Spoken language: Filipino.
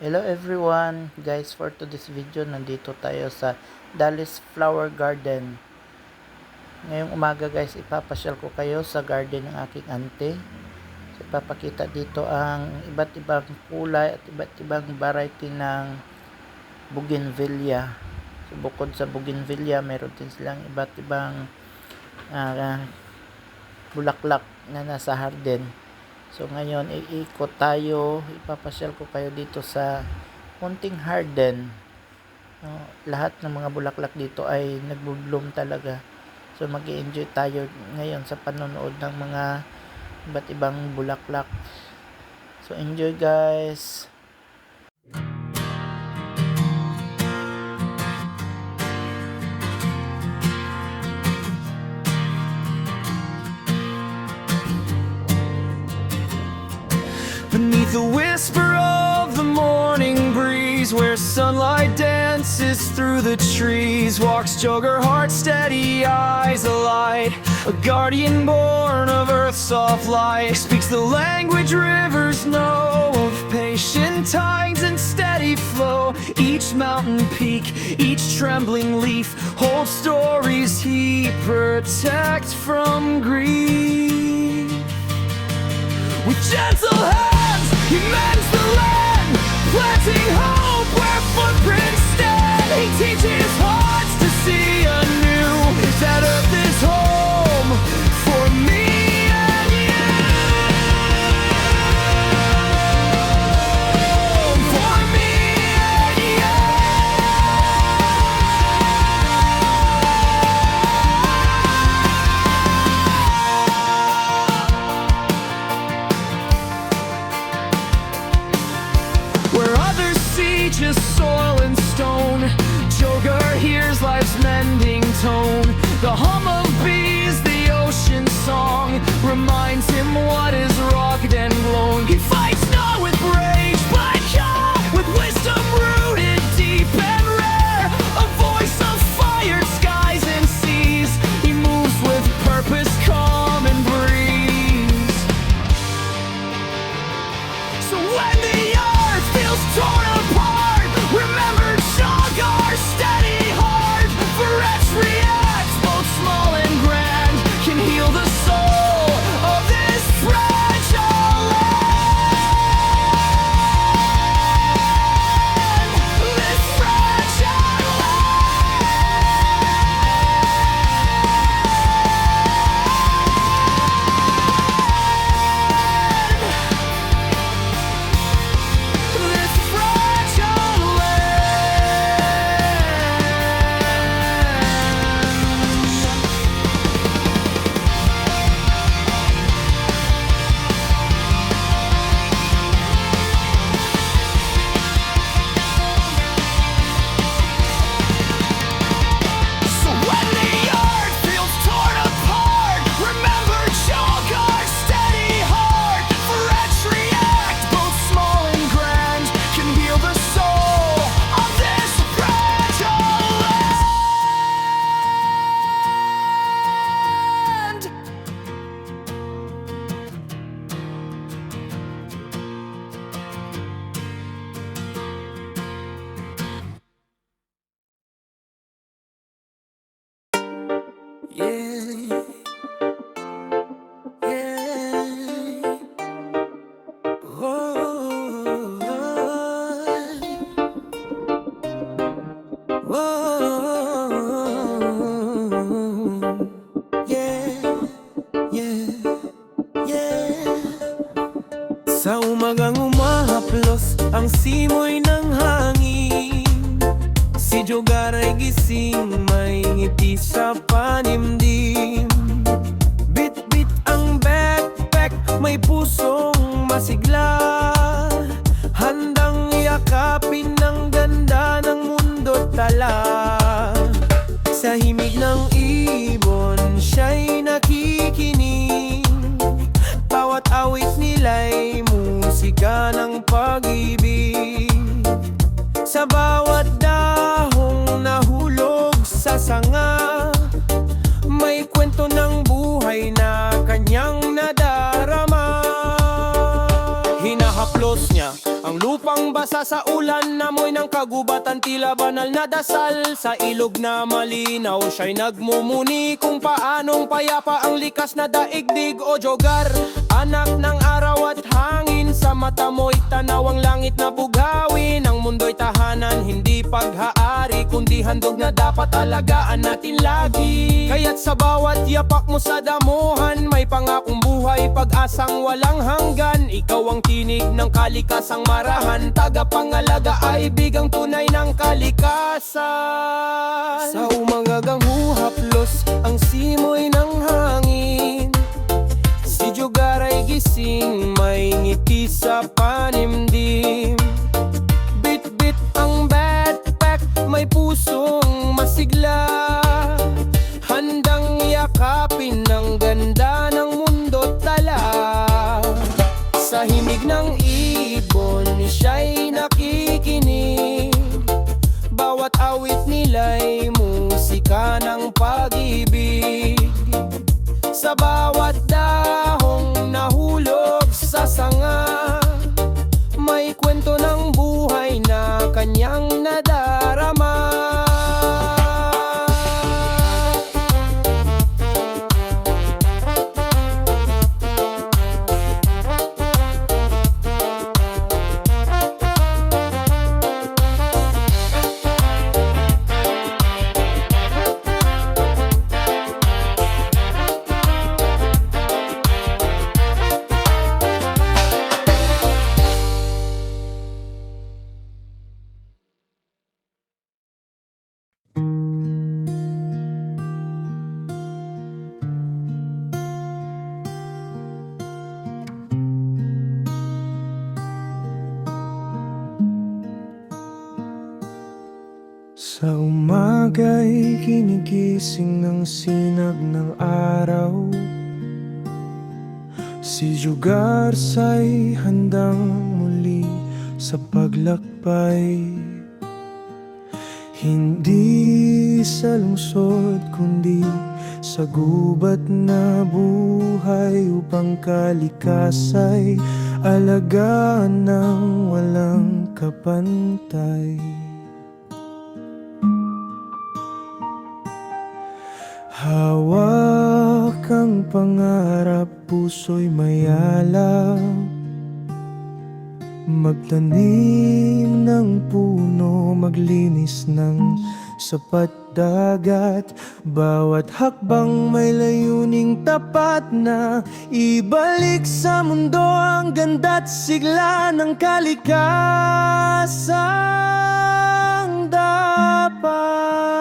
Hello everyone, guys, for today's video nandito tayo sa Dallas Flower Garden. Ngayong umaga guys, ipapasyal ko kayo sa garden ng aking auntie. So, ipapakita dito ang iba't ibang kulay at iba't ibang variety ng bougainvillea. So, bukod sa bougainvillea, meron din silang iba't ibang bulaklak na nasa garden. So ngayon iikot tayo, ipapasyal ko kayo dito sa munting garden. Lahat ng mga bulaklak dito ay nagbo-bloom talaga. So mag-i-enjoy tayo ngayon sa panonood ng mga iba't ibang bulaklak. So enjoy guys. Beneath the whisper of the morning breeze, where sunlight dances through the trees, walks Joker, heart steady, eyes alight. A guardian born of earth's soft light, speaks the language rivers know, of patient tides and steady flow. Each mountain peak, each trembling leaf, holds stories he protects from grief. With gentle hands, he mends the land, planting hope where footprints stand. He teaches hearts to see anew that earth is home for me and you. For me and you. Where others see just soil and stone, Joker hears life's mending tone. The hum of bees, the ocean song, reminds him what is rocked and blown. He fights not with rage, but calm, with wisdom rooted deep and rare. A voice of fired skies and seas, he moves with purpose, calm and breeze. So when the earth feels torn apart, remember Jogar, steady heart. For X reacts, both small and grand, can heal the soul of this fragile land. This fragile land. This fragile So when the earth feels torn apart, remember Jogar's steady heart. For each react, both small and grand, can heal the soul of this fragile land. Yeah, yeah. Whoa, whoa, yeah, yeah, yeah. Sa umagang umahaplos ang simoy ng hangin, si Jogar ay gising, may ngiti sa panimdim. Bit-bit ang backpack, may pusong masigla, handang yakapin ng ganda ng mundo tala. Sa himig ng ibon, siya'y nakikinig, bawat awit nila'y musika ng pag-ibig. Sa bawat dahong nahulog sa sanga, may kwento ng buhay na kanyang nadarama. Hinahaplos kilos niya. Ang lupang basa sa ulan, namoy ng kagubatan, tila banal na dasal. Sa ilog na malinaw, siya'y nagmumuni kung paanong payapa ang likas na daigdig o jogar. Anak ng araw at hangin, sa mata mo'y tanaw ang langit na bughawin. Ang mundo'y tahanan, hindi paghaari, kundi handog na dapat alagaan natin lagi. Kaya't sa bawat yapak mo sa damuhan, may pangakong buhay, pag-asang walang hanggan. Ikaw ang tinig ng kalikasang marahan, tagapangalaga ay bigang tunay ng kalikasan. Sa umagagang huhaplos ang simoy ng hangin, si Jogar ay gising, may ngiti sa panimdim. Bit-bit ang backpack, may pusong masigla, handang yakapin ang ganda ng mundo tala. Sa himig ng ibon, siya'y nakikinig, bawat awit nila'y musika ng pag-ibig. Sa bawat dahong nahulog sa sanga, may kwento ng buhay na kanyang nadarama. Sa umaga'y kinigising ng sinag ng araw, si Jogar sa'y handang muli sa paglakbay. Hindi sa lungsod kundi sa gubat na buhay, upang kalikasay alagaan ng walang kapantay. Hawak ang pangarap, puso'y mayalab, magtanim ng puno, maglinis ng sapat dagat. Bawat hakbang may layuning tapat na ibalik sa mundo ang ganda't sigla ng kalikasang dapat.